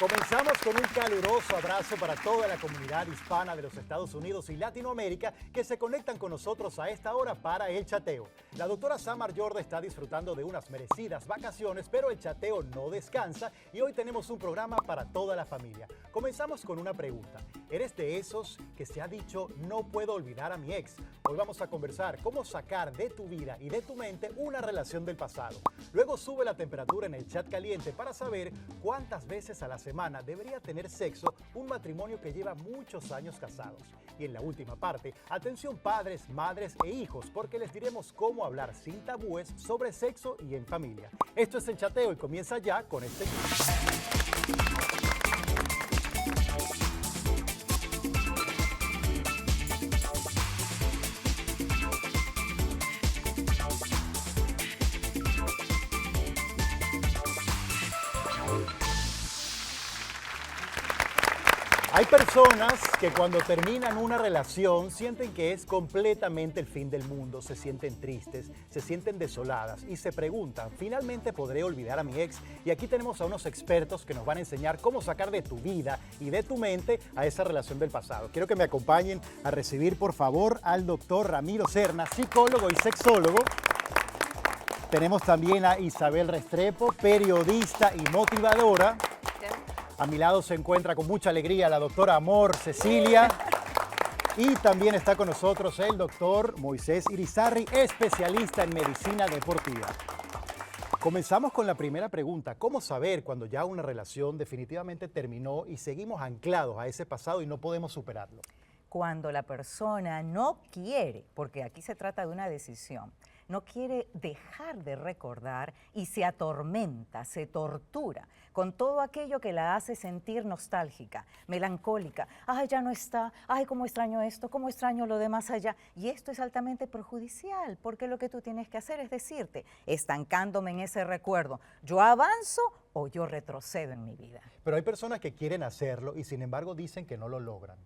Comenzamos con un caluroso abrazo para toda la comunidad hispana de los Estados Unidos y Latinoamérica que se conectan con nosotros a esta hora para el chateo. La doctora Samar Jorda está disfrutando de unas merecidas vacaciones, pero el chateo no descansa y hoy tenemos un programa para toda la familia. Comenzamos con una pregunta. ¿Eres de esos que se ha dicho no puedo olvidar a mi ex? Hoy vamos a conversar cómo sacar de tu vida y de tu mente una relación del pasado. Luego sube la temperatura en el chat caliente para saber cuántas veces a la semana debería tener sexo un matrimonio que lleva muchos años casados. Y en la última parte, atención padres, madres e hijos, porque les diremos cómo hablar sin tabúes sobre sexo y en familia. Esto es El Chateo y comienza ya con este clip. Hay personas que cuando terminan una relación sienten que es completamente el fin del mundo, se sienten tristes, se sienten desoladas y se preguntan, ¿finalmente podré olvidar a mi ex? Y aquí tenemos a unos expertos que nos van a enseñar cómo sacar de tu vida y de tu mente a esa relación del pasado. Quiero que me acompañen a recibir, por favor, al doctor Ramiro Serna, psicólogo y sexólogo. Tenemos también a Isabel Restrepo, periodista y motivadora. A mi lado se encuentra con mucha alegría la doctora Amor Cecilia. Y también está con nosotros el doctor Moisés Irizarry, especialista en medicina deportiva. Comenzamos con la primera pregunta. ¿Cómo saber cuando ya una relación definitivamente terminó y seguimos anclados a ese pasado y no podemos superarlo? Cuando la persona no quiere, porque aquí se trata de una decisión, no quiere dejar de recordar y se atormenta, se tortura con todo aquello que la hace sentir nostálgica, melancólica. Ay, ya no está, ay, cómo extraño esto, cómo extraño lo de más allá. Y esto es altamente perjudicial, porque lo que tú tienes que hacer es decirte, estancándome en ese recuerdo, ¿yo avanzo o yo retrocedo en mi vida? Pero hay personas que quieren hacerlo y sin embargo dicen que no lo logran.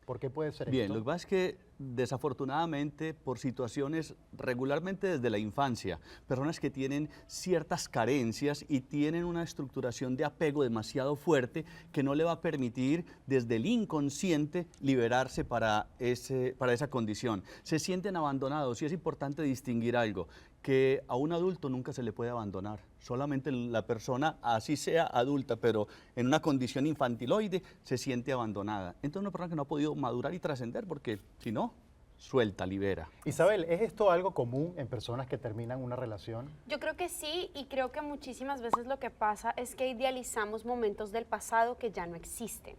¿Por qué puede ser Bien, esto? lo que pasa es que desafortunadamente por situaciones regularmente desde la infancia, personas que tienen ciertas carencias y tienen una estructuración de apego demasiado fuerte que no le va a permitir desde el inconsciente liberarse para esa condición. Se sienten abandonados y es importante distinguir algo, que a un adulto nunca se le puede abandonar. Solamente la persona, así sea adulta, pero en una condición infantiloide, se siente abandonada. Entonces una persona que no ha podido madurar y trascender, porque si no, suelta, libera. Isabel, ¿es esto algo común en personas que terminan una relación? Yo creo que sí, y creo que muchísimas veces lo que pasa es que idealizamos momentos del pasado que ya no existen.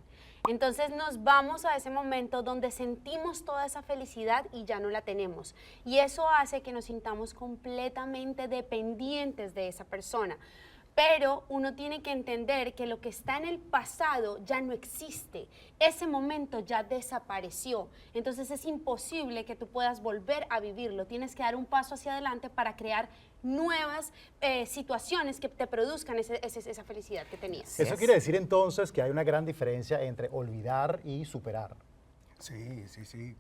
Entonces nos vamos a ese momento donde sentimos toda esa felicidad y ya no la tenemos. Y eso hace que nos sintamos completamente dependientes de esa persona. Pero uno tiene que entender que lo que está en el pasado ya no existe. Ese momento ya desapareció. Entonces es imposible que tú puedas volver a vivirlo. Tienes que dar un paso hacia adelante para crear nuevas situaciones que te produzcan esa felicidad que tenías. Eso quiere decir entonces que hay una gran diferencia entre olvidar y superar. Sí,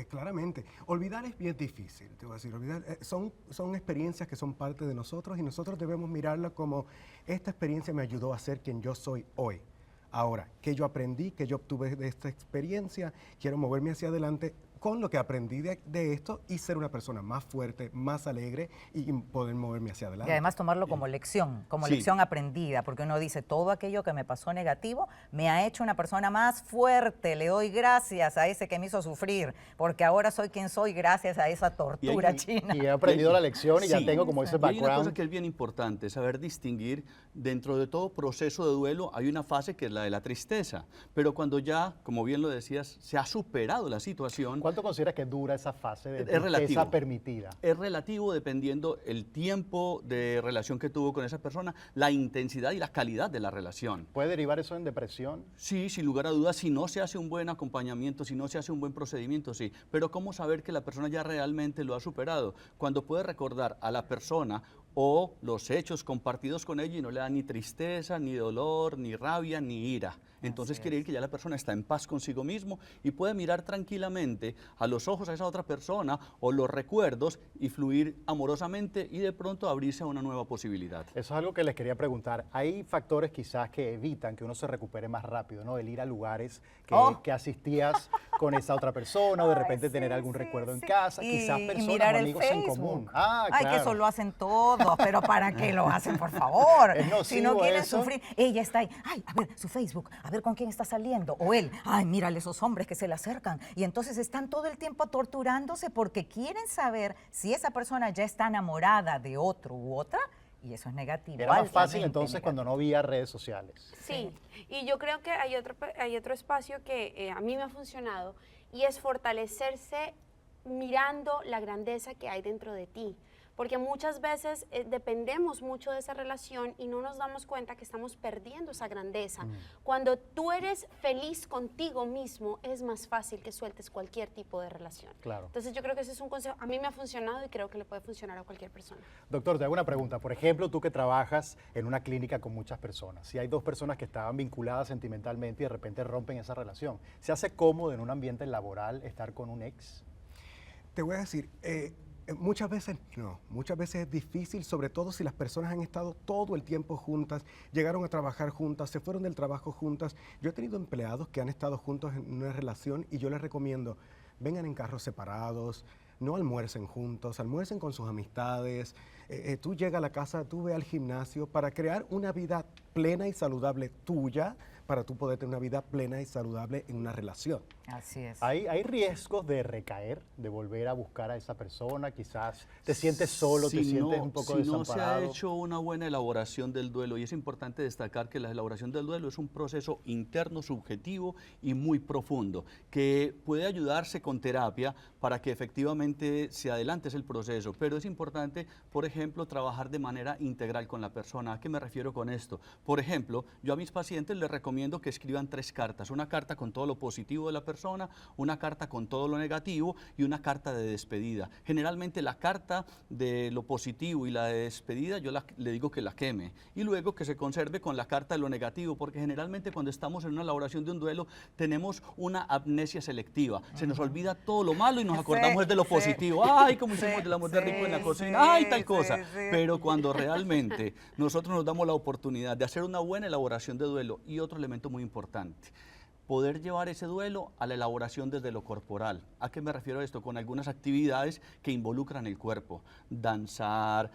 claramente. Olvidar es bien difícil, te voy a decir. Olvidar, son experiencias que son parte de nosotros y nosotros debemos mirarla como esta experiencia me ayudó a ser quien yo soy hoy. Ahora, ¿qué yo aprendí? ¿Qué yo obtuve de esta experiencia? Quiero moverme hacia adelante con lo que aprendí de esto y ser una persona más fuerte, más alegre y poder moverme hacia adelante. Y además tomarlo como lección, lección aprendida, porque uno dice, todo aquello que me pasó negativo me ha hecho una persona más fuerte, le doy gracias a ese que me hizo sufrir, porque ahora soy quien soy gracias a esa tortura china. Y he aprendido la lección y ya tengo como ese background. Hay una cosa que es bien importante, saber distinguir, dentro de todo proceso de duelo hay una fase que es la de la tristeza, pero cuando ya, como bien lo decías, se ha superado la situación. ¿Cuánto consideras que dura esa fase de tristeza permitida? Es relativo dependiendo el tiempo de relación que tuvo con esa persona, la intensidad y la calidad de la relación. ¿Puede derivar eso en depresión? Sí, sin lugar a dudas, si no se hace un buen acompañamiento, si no se hace un buen procedimiento, sí. Pero ¿cómo saber que la persona ya realmente lo ha superado? Cuando puede recordar a la persona o los hechos compartidos con ella y no le dan ni tristeza, ni dolor, ni rabia, ni ira. Entonces quiere decir que ya la persona está en paz consigo mismo y puede mirar tranquilamente a los ojos a esa otra persona o los recuerdos y fluir amorosamente y de pronto abrirse a una nueva posibilidad. Eso es algo que les quería preguntar. Hay factores quizás que evitan que uno se recupere más rápido, ¿no? El ir a lugares que asistías con esa otra persona o de repente tener algún recuerdo en casa, quizás personas mirar o el amigos en Facebook. común. Ay, que claro. eso lo hacen todos, pero ¿para qué lo hacen, por favor? Es Si no nocivo quieren eso. sufrir, ella está ahí, ay, a ver, su Facebook, a ver con quién está saliendo, o él, ay, mírale esos hombres que se le acercan, y entonces están todo el tiempo torturándose porque quieren saber si esa persona ya está enamorada de otro u otra, y eso es negativo. Era más fácil altamente entonces negativo. cuando no había redes sociales. Sí, y yo creo que hay otro espacio que a mí me ha funcionado y es fortalecerse mirando la grandeza que hay dentro de ti. Porque muchas veces dependemos mucho de esa relación y no nos damos cuenta que estamos perdiendo esa grandeza. Cuando tú eres feliz contigo mismo, es más fácil que sueltes cualquier tipo de relación. Claro. Entonces yo creo que ese es un consejo, a mí me ha funcionado y creo que le puede funcionar a cualquier persona. Doctor, te hago una pregunta. Por ejemplo, tú que trabajas en una clínica con muchas personas, si hay dos personas que estaban vinculadas sentimentalmente y de repente rompen esa relación, ¿se hace cómodo en un ambiente laboral estar con un ex? Te voy a decir, muchas veces no, muchas veces es difícil, sobre todo si las personas han estado todo el tiempo juntas, llegaron a trabajar juntas, se fueron del trabajo juntas. Yo he tenido empleados que han estado juntos en una relación y yo les recomiendo, vengan en carros separados, no almuercen juntos, almuercen con sus amistades, tú llegas a la casa, tú ve al gimnasio para crear una vida plena y saludable tuya, para tú poder tener una vida plena y saludable en una relación. Así es. ¿Hay riesgos de recaer, de volver a buscar a esa persona? Quizás te sientes solo, te sientes un poco si no se ha desamparado. hecho una buena elaboración del duelo, y es importante destacar que la elaboración del duelo es un proceso interno, subjetivo y muy profundo, que puede ayudarse con terapia para que efectivamente se adelante el proceso, pero es importante, por ejemplo, trabajar de manera integral con la persona. ¿A qué me refiero con esto? Por ejemplo, yo a mis pacientes les recomiendo que escriban 3 cartas, una carta con todo lo positivo de la persona, una carta con todo lo negativo y una carta de despedida. Generalmente la carta de lo positivo y la de despedida yo le digo que la queme y luego que se conserve con la carta de lo negativo, porque generalmente cuando estamos en una elaboración de un duelo tenemos una amnesia selectiva, se nos olvida todo lo malo y nos acordamos de lo positivo. Ay, como hicimos el amor de rico en la cocina, ay, tal cosa. Pero cuando realmente nosotros nos damos la oportunidad de hacer una buena elaboración de duelo, y otro elemento muy importante, poder llevar ese duelo a la elaboración desde lo corporal. ¿A qué me refiero a esto? Con algunas actividades que involucran el cuerpo, danzar,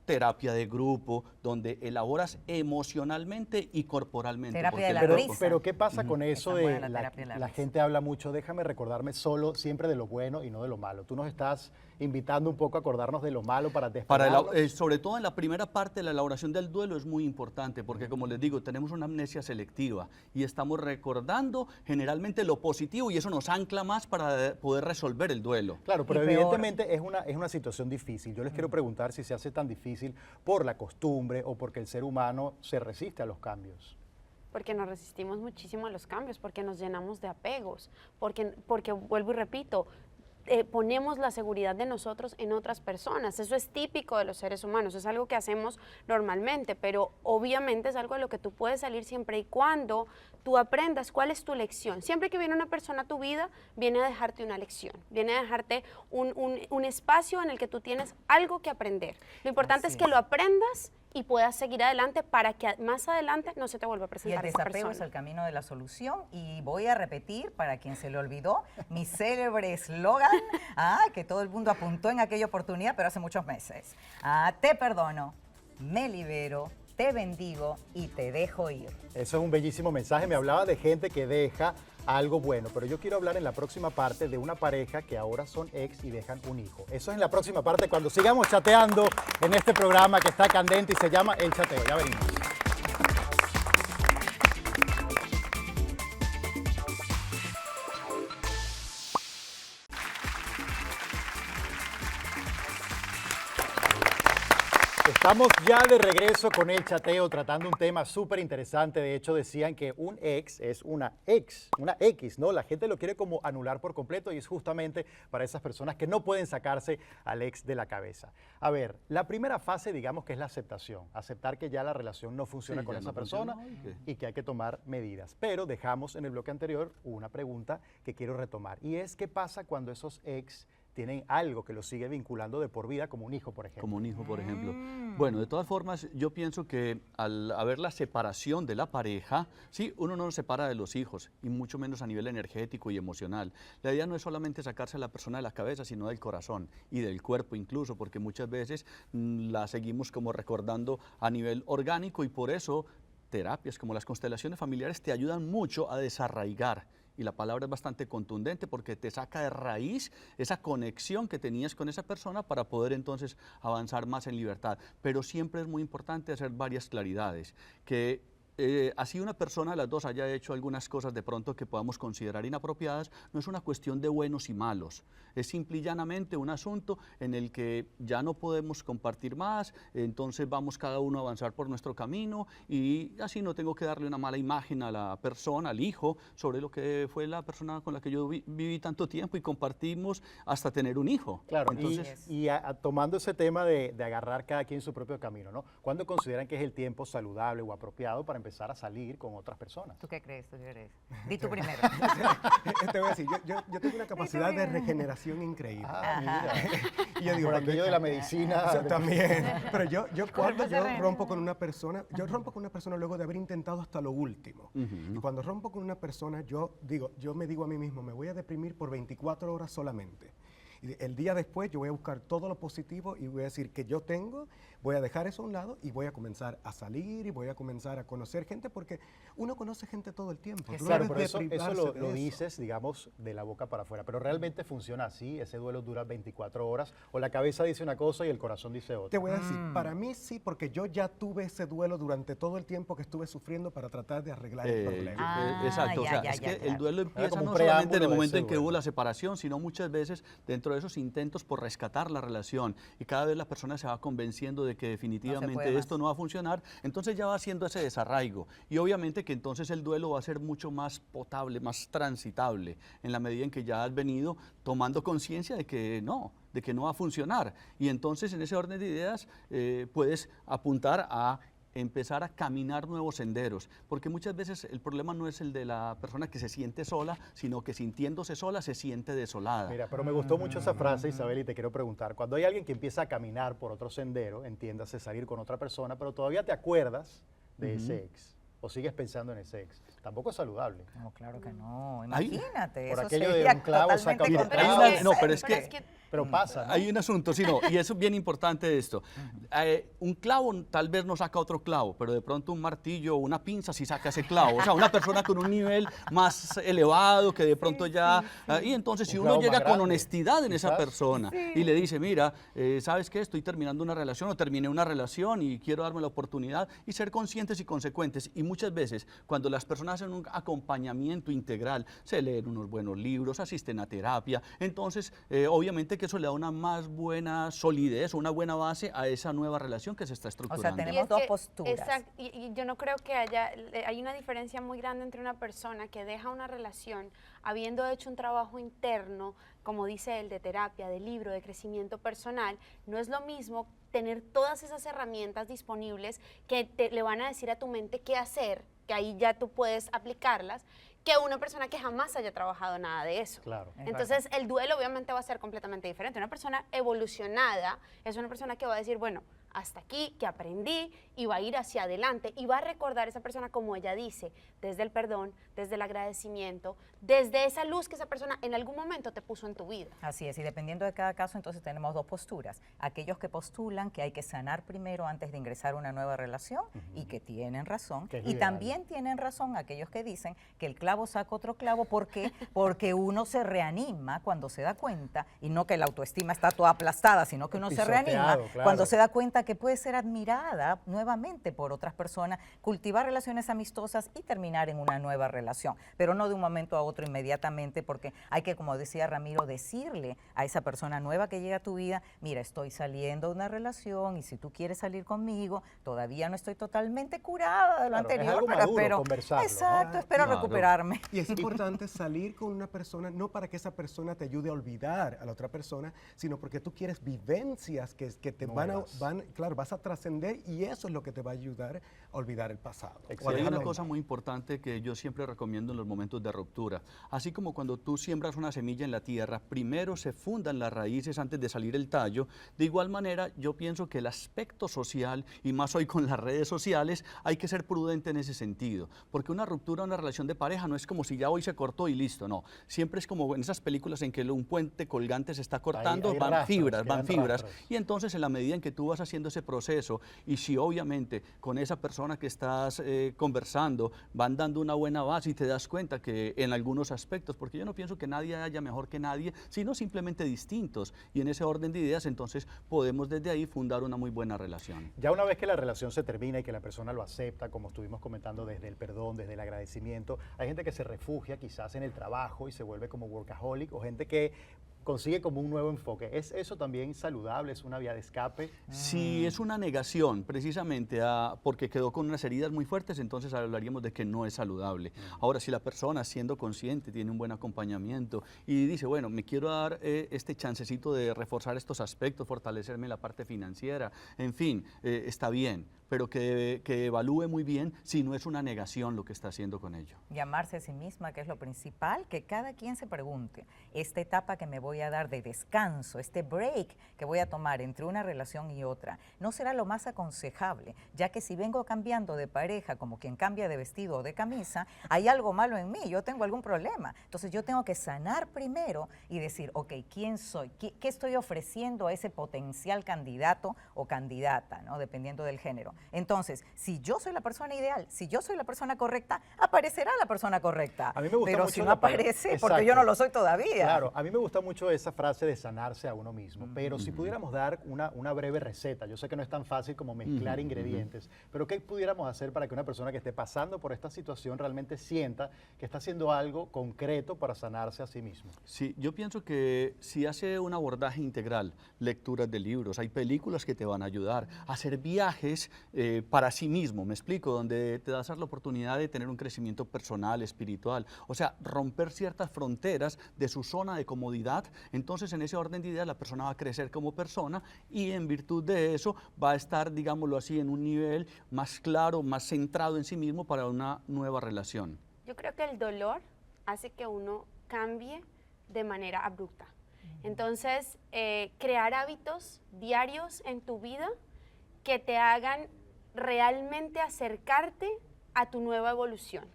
terapia de grupo, donde elaboras emocionalmente y corporalmente. Terapia porque de el la Pero, cuerpo- risa. pero ¿qué pasa con eso Está de buena la terapia de la la risa. gente habla mucho, déjame recordarme solo siempre de lo bueno y no de lo malo? Tú nos estás invitando un poco a acordarnos de lo malo para despegarnos. Sobre todo en la primera parte de la elaboración del duelo es muy importante porque, como les digo, tenemos una amnesia selectiva y estamos recordando generalmente lo positivo y eso nos ancla más para poder resolver el duelo. Claro, pero Y peor. evidentemente es una situación difícil. Yo les quiero preguntar si se hace tan difícil por la costumbre o porque el ser humano se resiste a los cambios. Porque nos resistimos muchísimo a los cambios, porque nos llenamos de apegos, porque vuelvo y repito, ponemos la seguridad de nosotros en otras personas. Eso es típico de los seres humanos, es algo que hacemos normalmente, pero obviamente es algo de lo que tú puedes salir siempre y cuando tú aprendas cuál es tu lección. Siempre que viene una persona a tu vida, viene a dejarte una lección, viene a dejarte un espacio en el que tú tienes algo que aprender. Lo importante Así es que es. lo aprendas y puedas seguir adelante para que más adelante no se te vuelva a Y el presentar esa desapego es persona. el camino de la solución. Y voy a repetir, para quien se le olvidó, mi célebre eslogan, que todo el mundo apuntó en aquella oportunidad, pero hace muchos meses. Te perdono, me libero, te bendigo y te dejo ir. Eso es un bellísimo mensaje. Me hablaba de gente que deja algo bueno, pero yo quiero hablar en la próxima parte de una pareja que ahora son ex y dejan un hijo. Eso es en la próxima parte cuando sigamos chateando en este programa que está candente y se llama El Chateo. Ya venimos. Estamos ya de regreso con el chateo tratando un tema súper interesante. De hecho, decían que un ex es una X, ¿no? La gente lo quiere como anular por completo y es justamente para esas personas que no pueden sacarse al ex de la cabeza. A ver, la primera fase, digamos que es la aceptación. Aceptar que ya la relación no funciona Sí, con ya esa no persona funcionó y que hay que tomar medidas. Pero dejamos en el bloque anterior una pregunta que quiero retomar. Y es, ¿qué pasa cuando esos ex tienen algo que los sigue vinculando de por vida, como un hijo, por ejemplo? Como un hijo, por ejemplo. Bueno, de todas formas, yo pienso que al haber la separación de la pareja, sí, uno no se separa de los hijos, y mucho menos a nivel energético y emocional. La idea no es solamente sacarse a la persona de la cabeza, sino del corazón y del cuerpo incluso, porque muchas veces la seguimos como recordando a nivel orgánico, y por eso terapias como las constelaciones familiares te ayudan mucho a desarraigar. Y la palabra es bastante contundente porque te saca de raíz esa conexión que tenías con esa persona para poder entonces avanzar más en libertad. Pero siempre es muy importante hacer varias claridades, que así una persona, las dos, haya hecho algunas cosas de pronto que podamos considerar inapropiadas, no es una cuestión de buenos y malos, es simple y llanamente un asunto en el que ya no podemos compartir más, entonces vamos cada uno a avanzar por nuestro camino, y así no tengo que darle una mala imagen a la persona, al hijo, sobre lo que fue la persona con la que yo viví tanto tiempo y compartimos hasta tener un hijo. Claro, Entonces, tomando ese tema de agarrar cada quien su propio camino, ¿no? ¿Cuándo consideran que es el tiempo saludable o apropiado para empezar a salir con otras personas? ¿Tú qué crees? ¿Tú qué crees? Di tú primero. Te voy a decir, yo tengo una capacidad de regeneración increíble. Ah, mira. Y yo digo, Por cuando aquello de la medicina. Eso también. Pero cuando se yo regenera. rompo con una persona, yo rompo con una persona luego de haber intentado hasta lo último. Y cuando rompo con una persona, yo me digo a mí mismo, me voy a deprimir por 24 horas solamente. Y el día después yo voy a buscar todo lo positivo y voy a decir que yo tengo, voy a dejar eso a un lado y voy a comenzar a salir y voy a comenzar a conocer gente, porque uno conoce gente todo el tiempo. Tú Claro, debes pero de eso privarse lo de eso. dices, digamos, de la boca para afuera. Pero realmente funciona así, ese duelo dura 24 horas, o la cabeza dice una cosa y el corazón dice Te otra. voy a decir, para mí sí, porque yo ya tuve ese duelo durante todo el tiempo que estuve sufriendo para tratar de arreglar el problema. Ah, exacto, ya, o sea, ya, es ya, que ya. el duelo empieza como un no solamente en preámbulo el de momento ese en que hubo duelo. la separación, sino muchas veces dentro de esos intentos por rescatar la relación, y cada vez la persona se va convenciendo de que definitivamente puede más. esto no va a funcionar, entonces ya va haciendo ese desarraigo, y obviamente que entonces el duelo va a ser mucho más potable, más transitable, en la medida en que ya has venido tomando conciencia de que no va a funcionar, y entonces en ese orden de ideas puedes apuntar a empezar a caminar nuevos senderos, porque muchas veces el problema no es el de la persona que se siente sola, sino que sintiéndose sola se siente desolada. Mira, pero me gustó mucho esa frase, Isabel, y te quiero preguntar, cuando hay alguien que empieza a caminar por otro sendero, entiéndase salir con otra persona, pero todavía te acuerdas de ese ex, o sigues pensando en ese ex, tampoco es saludable. No, claro que no. Ahí, Imagínate. por eso aquello de sería un clavo saca totalmente otro contrario. clavo. No, pero es que Pero pasa, ¿no? hay un asunto, sí, no, y eso es bien importante esto. Un clavo tal vez no saca otro clavo, pero de pronto un martillo o una pinza sí saca ese clavo. O sea, una persona con un nivel más elevado que de pronto y entonces si Un uno clavo llega más con grande, honestidad en esa quizás. persona y le dice, mira, ¿sabes qué? Estoy terminando una relación o terminé una relación y quiero darme la oportunidad, y ser conscientes y consecuentes. Y muchas veces cuando las personas hacen un acompañamiento integral, se leen unos buenos libros, asisten a terapia, entonces obviamente que eso le da una más buena solidez, una buena base a esa nueva relación que se está estructurando. tenemos dos posturas. Exacto, y yo no creo que hay una diferencia muy grande entre una persona que deja una relación habiendo hecho un trabajo interno, como dice él, de terapia, de libro, de crecimiento personal. No es lo mismo tener todas esas herramientas disponibles que le van a decir a tu mente qué hacer, que ahí ya tú puedes aplicarlas, que una persona que jamás haya trabajado nada de eso. Claro. Entonces el duelo obviamente va a ser completamente diferente. Una persona evolucionada es una persona que va a decir, bueno, hasta aquí, que aprendí, y va a ir hacia adelante y va a recordar a esa persona, como ella dice, desde el perdón, desde el agradecimiento, desde esa luz que esa persona en algún momento te puso en tu vida. Así es, y dependiendo de cada caso, entonces tenemos dos posturas. Aquellos que postulan que hay que sanar primero antes de ingresar a una nueva relación y que tienen razón. Que es Y liberal. también tienen razón aquellos que dicen que el clavo saca otro clavo. ¿Por qué? Porque uno se reanima cuando se da cuenta, y no que la autoestima está toda aplastada, sino que uno se reanima Pisoteado, claro. cuando se da cuenta grata, que puede ser admirada nuevamente por otras personas, cultivar relaciones amistosas y terminar en una nueva relación, pero no de un momento a otro inmediatamente, porque hay que, como decía Ramiro, decirle a esa persona nueva que llega a tu vida, mira, estoy saliendo de una relación y si tú quieres salir conmigo, todavía no estoy totalmente curada de lo Claro, es anterior, algo pero maduro espero, conversarlo, ¿no? exacto, espero Claro. recuperarme. Y es importante salir con una persona, no para que esa persona te ayude a olvidar a la otra persona, sino porque tú quieres vivencias que te Nuevas. claro, vas a trascender y eso es lo que te va a ayudar a olvidar el pasado. o a Pero hay dejarlo una ahí. cosa muy importante que yo siempre recomiendo en los momentos de ruptura. Así como cuando tú siembras una semilla en la tierra, primero se fundan las raíces antes de salir el tallo. De igual manera, yo pienso que el aspecto social, y más hoy con las redes sociales, hay que ser prudente en ese sentido. Porque una ruptura, una relación de pareja, no es como si ya hoy se cortó y listo, no. Siempre es como en esas películas en que un puente colgante se está cortando, hay van rastros, fibras, quedan van fibras. rastros. Y entonces, en la medida en que tú vas haciendo ese proceso, y si obviamente con esa persona que estás conversando van dando una buena base y te das cuenta que en algunos aspectos, porque yo no pienso que nadie haya mejor que nadie, sino simplemente distintos, y en ese orden de ideas, entonces podemos desde ahí fundar una muy buena relación. Ya una vez que la relación se termina y que la persona lo acepta, como estuvimos comentando, desde el perdón, desde el agradecimiento, hay gente que se refugia quizás en el trabajo y se vuelve como workaholic, o gente que consigue como un nuevo enfoque. ¿Es eso también saludable? ¿Es una vía de escape? Si es una negación precisamente porque quedó con unas heridas muy fuertes, entonces hablaríamos de que no es saludable. Ahora, si la persona, siendo consciente, tiene un buen acompañamiento y dice, bueno, me quiero dar este chancecito de reforzar estos aspectos, fortalecerme en la parte financiera, en fin, está bien, pero que evalúe muy bien si no es una negación lo que está haciendo con ello. Llamarse a sí misma, que es lo principal, que cada quien se pregunte, esta etapa que me voy a dar de descanso, este break que voy a tomar entre una relación y otra, no será lo más aconsejable, ya que si vengo cambiando de pareja como quien cambia de vestido o de camisa, hay algo malo en mí, yo tengo algún problema. Entonces yo tengo que sanar primero y decir, ok, ¿quién soy? ¿Qué estoy ofreciendo a ese potencial candidato o candidata, ¿no? Dependiendo del género? Entonces, si yo soy la persona ideal, si yo soy la persona correcta, aparecerá la persona correcta. A mí me gusta pero mucho si no la palabra- aparece, Exacto. porque yo no lo soy todavía. Claro, a mí me gusta mucho esa frase de sanarse a uno mismo, pero si pudiéramos dar una breve receta, yo sé que no es tan fácil como mezclar ingredientes, pero ¿qué pudiéramos hacer para que una persona que esté pasando por esta situación realmente sienta que está haciendo algo concreto para sanarse a sí mismo? Sí, yo pienso que si hace un abordaje integral, lecturas de libros, hay películas que te van a ayudar, hacer viajes para sí mismo, me explico, donde te das la oportunidad de tener un crecimiento personal, espiritual, o sea, romper ciertas fronteras de su zona de comodidad, entonces en ese orden de ideas la persona va a crecer como persona y en virtud de eso va a estar, digámoslo así, en un nivel más claro, más centrado en sí mismo para una nueva relación. Yo creo que el dolor hace que uno cambie de manera abrupta. Entonces, crear hábitos diarios en tu vida que te hagan realmente acercarte a tu nueva evolución.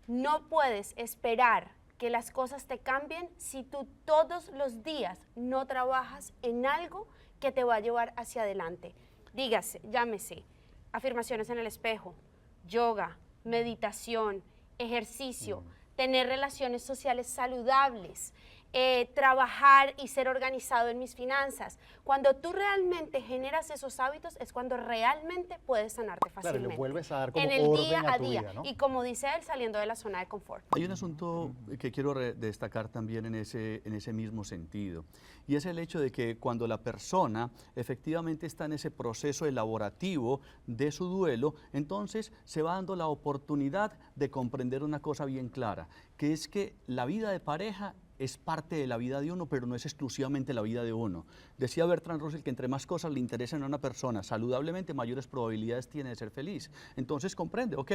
No puedes esperar que las cosas te cambien si tú todos los días no trabajas en algo que te va a llevar hacia adelante. Dígase, llámese, afirmaciones en el espejo, yoga, meditación, ejercicio, tener relaciones sociales saludables, trabajar y ser organizado en mis finanzas. Cuando tú realmente generas esos hábitos es cuando realmente puedes sanarte Claro, y fácilmente. le vuelves a dar como en el orden día a a tu día. vida, ¿no? Y como dice él, saliendo de la zona de confort. Hay un asunto que quiero destacar también en ese mismo sentido, y es el hecho de que cuando la persona efectivamente está en ese proceso elaborativo de su duelo, entonces se va dando la oportunidad de comprender una cosa bien clara, que es que la vida de pareja es parte de la vida de uno, pero no es exclusivamente la vida de uno. Decía Bertrand Russell que entre más cosas le interesan a una persona saludablemente, mayores probabilidades tiene de ser feliz. Entonces comprende, ok,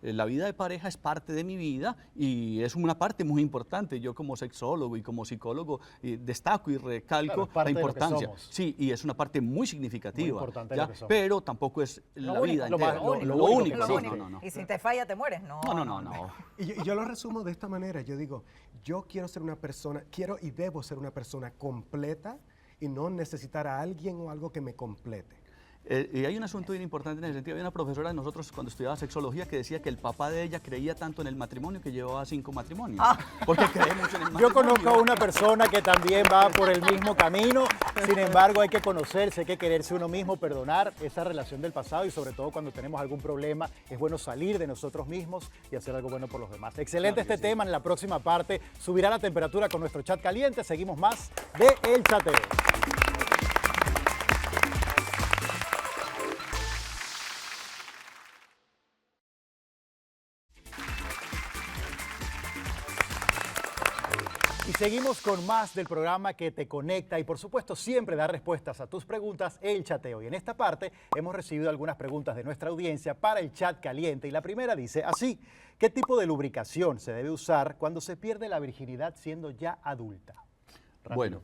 la vida de pareja es parte de mi vida y es una parte muy importante. Yo como sexólogo y como psicólogo destaco y recalco Claro, es parte la de lo que importancia. somos. Sí, y es una parte muy significativa. Muy importante de ¿ya? lo que somos. Pero tampoco es la vida lo entera. más- lo único que sí, existe. no. Y si te falla, te mueres. No, No. Y yo lo resumo de esta manera, yo digo, yo quiero ser una persona, quiero y debo ser una persona completa y no necesitar a alguien o algo que me complete. Y hay un asunto bien importante en ese sentido. Había una profesora de nosotros cuando estudiaba sexología que decía que el papá de ella creía tanto en el matrimonio que llevaba 5 matrimonios. Porque cree mucho en el matrimonio. Yo conozco a una persona que también va por el mismo camino, sin embargo hay que conocerse, hay que quererse uno mismo, perdonar esa relación del pasado y sobre todo cuando tenemos algún problema es bueno salir de nosotros mismos y hacer algo bueno por los demás. Excelente Claro este que sí. tema, en la próxima parte subirá la temperatura con nuestro chat caliente, seguimos más de El Chateo. Y seguimos con más del programa que te conecta y por supuesto siempre da respuestas a tus preguntas, El Chateo. Y en esta parte hemos recibido algunas preguntas de nuestra audiencia para el chat caliente. Y la primera dice así: ¿qué tipo de lubricación se debe usar cuando se pierde la virginidad siendo ya adulta? Bueno,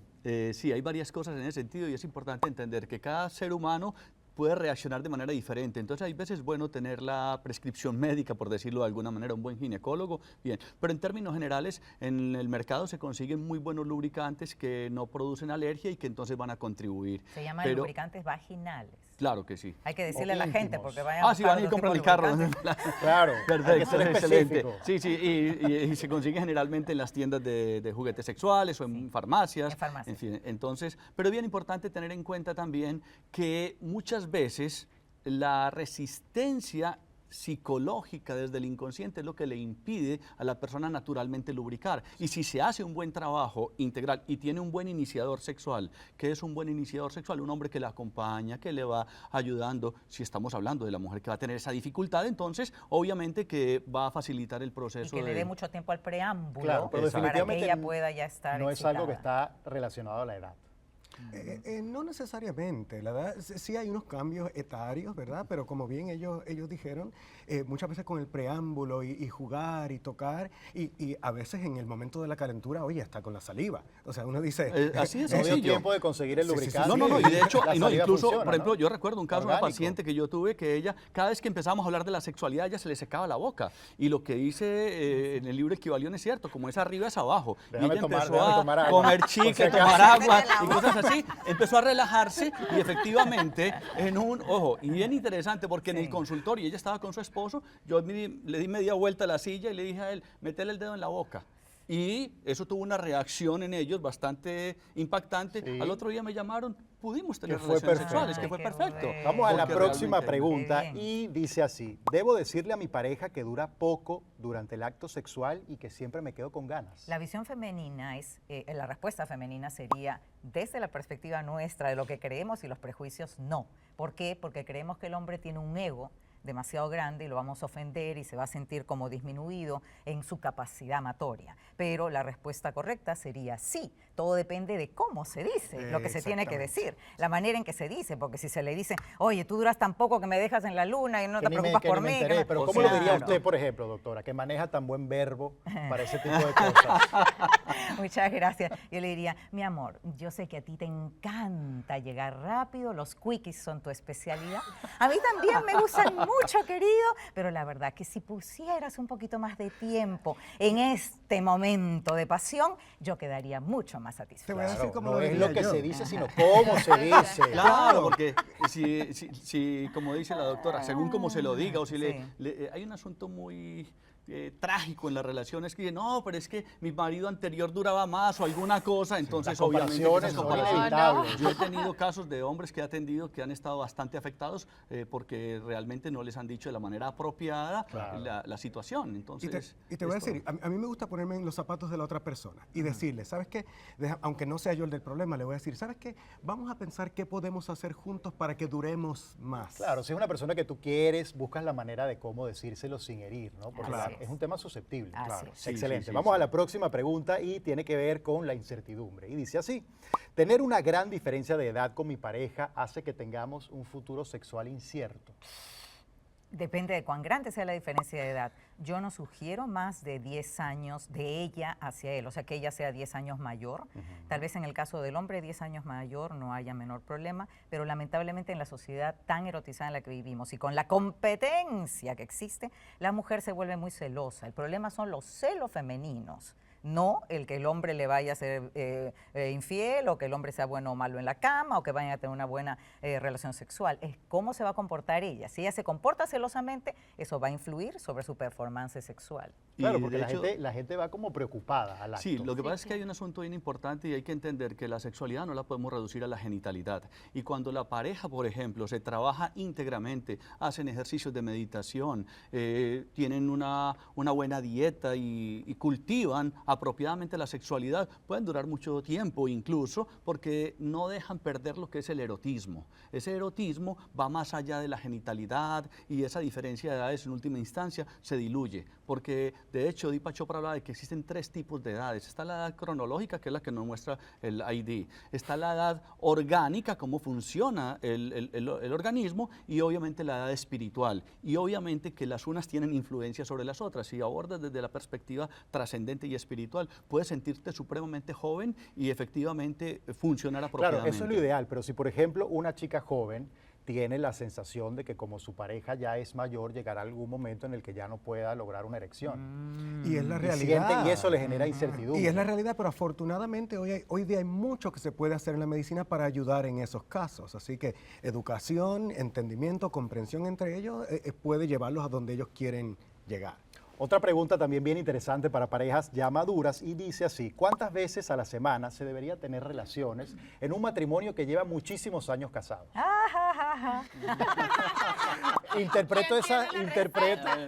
sí, hay varias cosas en ese sentido y es importante entender que cada ser humano puede reaccionar de manera diferente. Entonces hay veces bueno tener la prescripción médica, por decirlo de alguna manera, un buen ginecólogo, bien. Pero en términos generales, en el mercado se consiguen muy buenos lubricantes que no producen alergia y que entonces van a contribuir. Se llaman Pero, lubricantes vaginales. claro que sí. Hay que decirle a la íntimos. gente porque vayan a Ah, sí, buscar van a ir a otro comprar el tipo de carro. lubricantes. Claro, hay que Perfecto, ser excelente. específico. Sí, sí, y se consigue generalmente en las tiendas de juguetes sexuales o en farmacias. en farmacias. En fin, entonces, pero bien importante tener en cuenta también que muchas veces la resistencia psicológica desde el inconsciente es lo que le impide a la persona naturalmente lubricar. Y si se hace un buen trabajo integral y tiene un buen iniciador sexual, ¿qué es un buen iniciador sexual? Un hombre que le acompaña, que le va ayudando. Si estamos hablando de la mujer que va a tener esa dificultad, entonces obviamente que va a facilitar el Y proceso. que le de- dé mucho tiempo al preámbulo Claro, pero para que definitivamente ella pueda ya estar no es algo que excitada. está relacionado a la edad. No necesariamente, la verdad, sí hay unos cambios etarios, ¿verdad? Pero como bien ellos dijeron, muchas veces con el preámbulo y jugar y tocar, y a veces en el momento de la calentura, oye, hasta con la saliva. O sea, uno dice... así es No dio sencillo. tiempo de conseguir el Sí, sí, sí, lubricante. No, no, no, y de hecho, la y no, salida incluso, funciona, por ejemplo, ¿no? yo recuerdo un caso de una Orgánico. paciente que yo tuve que ella, cada vez que empezábamos a hablar de la sexualidad, a ella se le secaba la boca. Y lo que hice en el libro Equivalión es cierto, como es arriba es abajo. Déjame y ella tomar- empezó déjame a tomar agua. comer Por si chicle, acaso. tomar agua Métele la y cosas así. Empezó a relajarse y efectivamente ojo, y bien interesante porque en el Sí. consultorio ella estaba con su esposo, yo le di media vuelta a la silla y le dije a él, métele el dedo en la boca. Y eso tuvo una reacción en ellos bastante impactante. Sí. Al otro día me llamaron, pudimos tener Que fue relaciones perfecto. sexuales, que fue Ay, qué perfecto. bueno. Vamos a la Porque próxima realmente- pregunta Qué bien. y dice así: ¿debo decirle a mi pareja que dura poco durante el acto sexual y que siempre me quedo con ganas? La visión femenina es, la respuesta femenina sería, desde la perspectiva nuestra de lo que creemos y los prejuicios, no. ¿Por qué? Porque creemos que el hombre tiene un ego demasiado grande y lo vamos a ofender y se va a sentir como disminuido en su capacidad amatoria. Pero la respuesta correcta sería sí. Todo depende de cómo se dice lo que se tiene que Exactamente. decir, la manera en que se dice, porque si se le dice, oye, tú duras tan poco que me dejas en la luna y no te preocupas Que por ni me mí. enteré. que no-". Pero O ¿cómo sea, lo diría Claro. usted, por ejemplo, doctora, que maneja tan buen verbo para ese tipo de cosas? Muchas gracias. Yo le diría, mi amor, yo sé que a ti te encanta llegar rápido, los quickies son tu especialidad. A mí también me gustan mucho, querido, pero la verdad que si pusieras un poquito más de tiempo en este momento de pasión, yo quedaría mucho más Te voy a satisfecha. decir cómo no lo es diría lo que yo. se dice, sino cómo se dice. Claro, porque si, como dice la doctora, según como se lo diga, o si Sí. hay un asunto muy trágico en las relaciones que no, pero es que mi marido anterior duraba más o alguna cosa, entonces Las obviamente que comparaciones esas son comparaciones- inevitables. Yo he tenido casos de hombres que he atendido que han estado bastante afectados porque realmente no les han dicho de la manera apropiada Claro. la situación. Entonces, Y te voy a esto- decir, a mí me gusta ponerme en los zapatos de la otra persona y decirle, ¿sabes qué? Aunque no sea yo el del problema, le voy a decir, ¿sabes qué? Vamos a pensar qué podemos hacer juntos para que duremos más. Claro, si es una persona que tú quieres, buscas la manera de cómo decírselo sin herir, ¿no? Porque Así es es. un tema susceptible. Así Claro. es. Sí, Excelente. sí, sí, Vamos a sí. la próxima pregunta y tiene que ver con la incertidumbre. Y dice así: tener una gran diferencia de edad con mi pareja hace que tengamos un futuro sexual incierto. Depende de cuán grande sea la diferencia de edad. Yo no sugiero más de 10 años de ella hacia él, o sea, que ella sea 10 años mayor. Tal vez en el caso del hombre 10 años mayor no haya menor problema, pero lamentablemente en la sociedad tan erotizada en la que vivimos y con la competencia que existe, la mujer se vuelve muy celosa. El problema son los celos femeninos, no el que el hombre le vaya a ser infiel o que el hombre sea bueno o malo en la cama o que vayan a tener una buena relación sexual. Es cómo se va a comportar ella. Si ella se comporta celosamente, eso va a influir sobre su performance sexual. Claro, Y, porque de la hecho, gente va como preocupada al acto. Sí, lo que pasa es que hay un asunto bien importante y hay que entender que la sexualidad no la podemos reducir a la genitalidad. Y cuando la pareja, por ejemplo, se trabaja íntegramente, hacen ejercicios de meditación, tienen una buena dieta y cultivan apropiadamente la sexualidad, pueden durar mucho tiempo incluso porque no dejan perder lo que es el erotismo. Ese erotismo va más allá de la genitalidad y esa diferencia de edades en última instancia se diluye. Porque de hecho Deepak Chopra habla de que existen 3 tipos de edades. Está la edad cronológica, que es la que nos muestra el ID. Está la edad orgánica, cómo funciona el organismo, y obviamente la edad espiritual. Y obviamente que las unas tienen influencia sobre las otras. Si abordas desde la perspectiva trascendente y espiritual, puedes sentirte supremamente joven y efectivamente funcionar apropiadamente. Claro, eso es lo ideal, pero si por ejemplo una chica joven tiene la sensación de que como su pareja ya es mayor, llegará algún momento en el que ya no pueda lograr una erección. Y es la Y realidad. y eso le genera incertidumbre. Y es la realidad, pero afortunadamente hoy día hay mucho que se puede hacer en la medicina para ayudar en esos casos. Así que educación, entendimiento, comprensión entre ellos puede llevarlos a donde ellos quieren llegar. Otra pregunta también bien interesante para parejas ya maduras y dice así: ¿cuántas veces a la semana se debería tener relaciones en un matrimonio que lleva muchísimos años casados?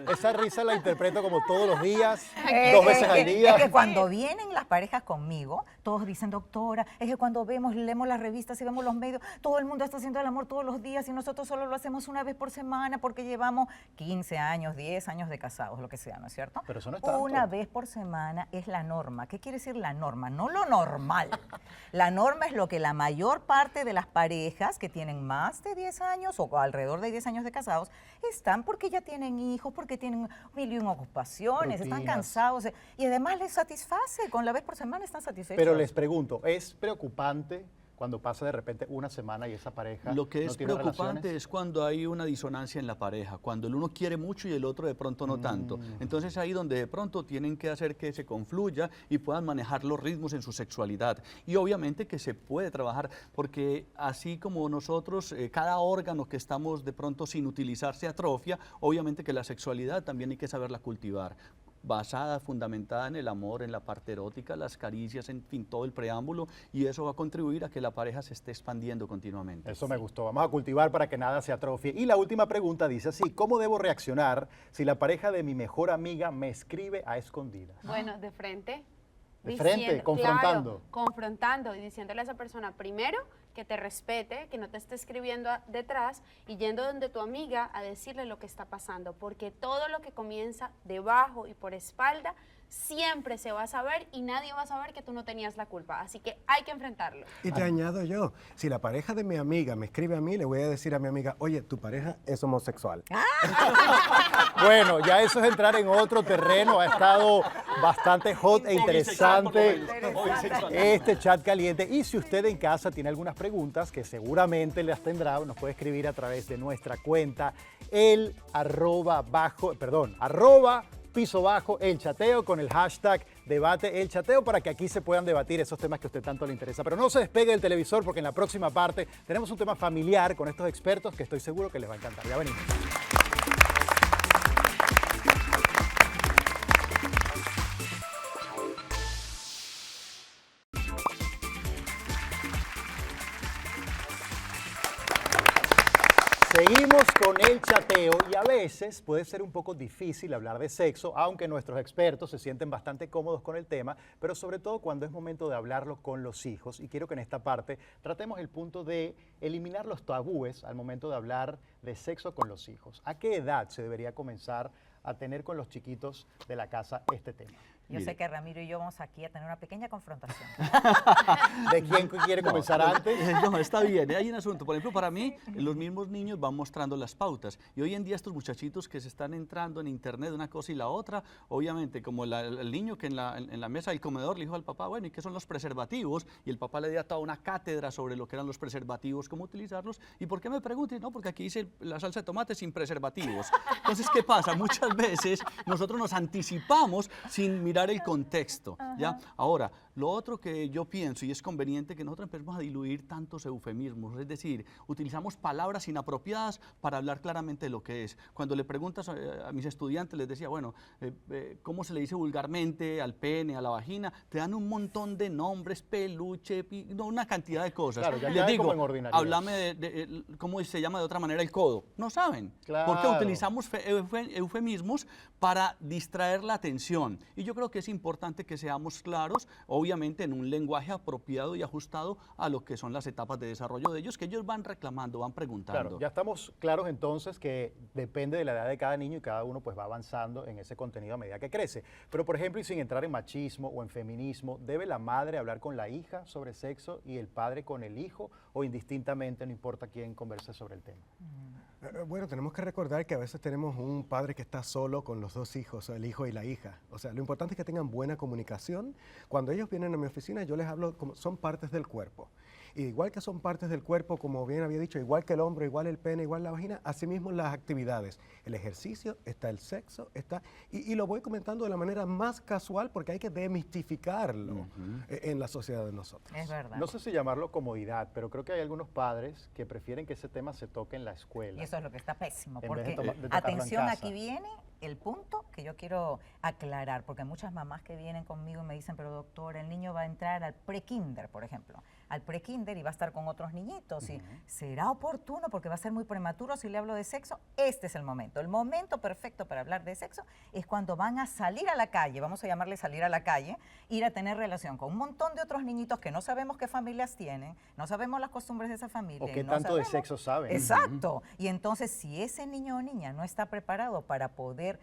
Esa risa la interpreto como todos los días, 2 veces al día. Es que cuando vienen las parejas conmigo, todos dicen, doctora, es que cuando leemos las revistas y vemos los medios, todo el mundo está haciendo el amor todos los días y nosotros solo lo hacemos una vez por semana porque llevamos 15 años, 10 años de casados, lo que sea, ¿no es cierto? Pero eso no es tanto. Una vez por semana es la norma. ¿Qué quiere decir la norma? No lo normal. La norma es lo que la mayor parte de las parejas que tienen más de 10 años o alrededor de 10 años de casados están porque ya tienen hijos, porque tienen mil y una ocupaciones, están Rutinas. cansados y además les satisface, con la vez por semana están satisfechos. Pero les pregunto, ¿es preocupante cuando pasa de repente una semana y esa pareja Lo que no es tiene preocupante relaciones? es cuando hay una disonancia en la pareja, cuando el uno quiere mucho y el otro de pronto no tanto. Entonces ahí donde de pronto tienen que hacer que se confluya y puedan manejar los ritmos en su sexualidad. Y obviamente que se puede trabajar, porque así como nosotros, cada órgano que estamos de pronto sin utilizar se atrofia, obviamente que la sexualidad también hay que saberla cultivar, basada, fundamentada en el amor, en la parte erótica, las caricias, en fin, todo el preámbulo, y eso va a contribuir a que la pareja se esté expandiendo continuamente. Eso me gustó. Vamos a cultivar para que nada se atrofie. Y la última pregunta dice así: ¿cómo debo reaccionar si la pareja de mi mejor amiga me escribe a escondidas? Bueno, de frente. De frente, confrontando. Claro, confrontando y diciéndole a esa persona, primero, que te respete, que no te esté escribiendo detrás y yendo donde tu amiga a decirle lo que está pasando, porque todo lo que comienza debajo y por espalda siempre se va a saber y nadie va a saber que tú no tenías la culpa, así que hay que enfrentarlo. Y te añado yo, si la pareja de mi amiga me escribe a mí, le voy a decir a mi amiga, oye, tu pareja es homosexual. Bueno, ya eso es entrar en otro terreno. Ha estado bastante hot e interesante este chat caliente. Y si usted en casa tiene algunas preguntas, que seguramente las tendrá, nos puede escribir a través de nuestra cuenta, arroba piso bajo el chateo, con el hashtag debate el chateo, para que aquí se puedan debatir esos temas que a usted tanto le interesa. Pero no se despegue del televisor, porque en la próxima parte tenemos un tema familiar con estos expertos que estoy seguro que les va a encantar. Ya venimos. Seguimos con el chateo y a veces puede ser un poco difícil hablar de sexo, aunque nuestros expertos se sienten bastante cómodos con el tema, pero sobre todo cuando es momento de hablarlo con los hijos. Y quiero que en esta parte tratemos el punto de eliminar los tabúes al momento de hablar de sexo con los hijos. ¿A qué edad se debería comenzar a tener con los chiquitos de la casa este tema? Yo sé que Ramiro y yo vamos aquí a tener una pequeña confrontación. ¿De quién quiere comenzar antes? No, está bien. Hay un asunto. Por ejemplo, para mí, los mismos niños van mostrando las pautas. Y hoy en día estos muchachitos que se están entrando en internet de una cosa y la otra, obviamente, como el niño que en la mesa del comedor le dijo al papá, bueno, ¿y qué son los preservativos? Y el papá le dio toda una cátedra sobre lo que eran los preservativos, cómo utilizarlos. ¿Y por qué me preguntes? No, porque aquí dice la salsa de tomate sin preservativos. Entonces, ¿qué pasa? Muchas veces nosotros nos anticipamos sin mirar mirar el contexto, ¿ya? Ahora, lo otro que yo pienso, y es conveniente que nosotros empecemos a diluir tantos eufemismos, es decir, utilizamos palabras inapropiadas para hablar claramente de lo que es. Cuando le preguntas a mis estudiantes, les decía, bueno, ¿cómo se le dice vulgarmente al pene, a la vagina? Te dan un montón de nombres, peluche, una cantidad de cosas. Claro, ya les cae digo, como en ordinariedad. háblame de cómo se llama de otra manera el codo. No saben, Claro. porque utilizamos eufemismos para distraer la atención. Y yo creo que es importante que seamos claros, obviamente en un lenguaje apropiado y ajustado a lo que son las etapas de desarrollo de ellos, que ellos van reclamando, van preguntando. Claro, ya estamos claros entonces que depende de la edad de cada niño y cada uno pues va avanzando en ese contenido a medida que crece. Pero por ejemplo, y sin entrar en machismo o en feminismo, ¿debe la madre hablar con la hija sobre sexo y el padre con el hijo o indistintamente, no importa quién converse sobre el tema? Bueno, tenemos que recordar que a veces tenemos un padre que está solo con los dos hijos, el hijo y la hija. O sea, lo importante es que tengan buena comunicación. Cuando ellos vienen a mi oficina, yo les hablo como son partes del cuerpo. Y igual que son partes del cuerpo, como bien había dicho, igual que el hombro, igual el pene, igual la vagina, asimismo las actividades. El ejercicio, está el sexo, está... Y lo voy comentando de la manera más casual porque hay que demistificarlo en la sociedad de nosotros. Es verdad. No sé si llamarlo comodidad, pero creo que hay algunos padres que prefieren que ese tema se toque en la escuela. Y eso es lo que está pésimo, En vez de porque de tocarlo en atención, casa. aquí viene el punto que yo quiero aclarar, porque muchas mamás que vienen conmigo y me dicen, pero doctora, el niño va a entrar al pre-kinder, por ejemplo, al pre-kinder y va a estar con otros niñitos, y será oportuno porque va a ser muy prematuro si le hablo de sexo. Este es el momento perfecto para hablar de sexo es cuando van a salir a la calle, vamos a llamarle salir a la calle, ir a tener relación con un montón de otros niñitos que no sabemos qué familias tienen, no sabemos las costumbres de esa familia. O qué no tanto de sabemos- sexo saben. Exacto. Y entonces, si ese niño o niña no está preparado para poder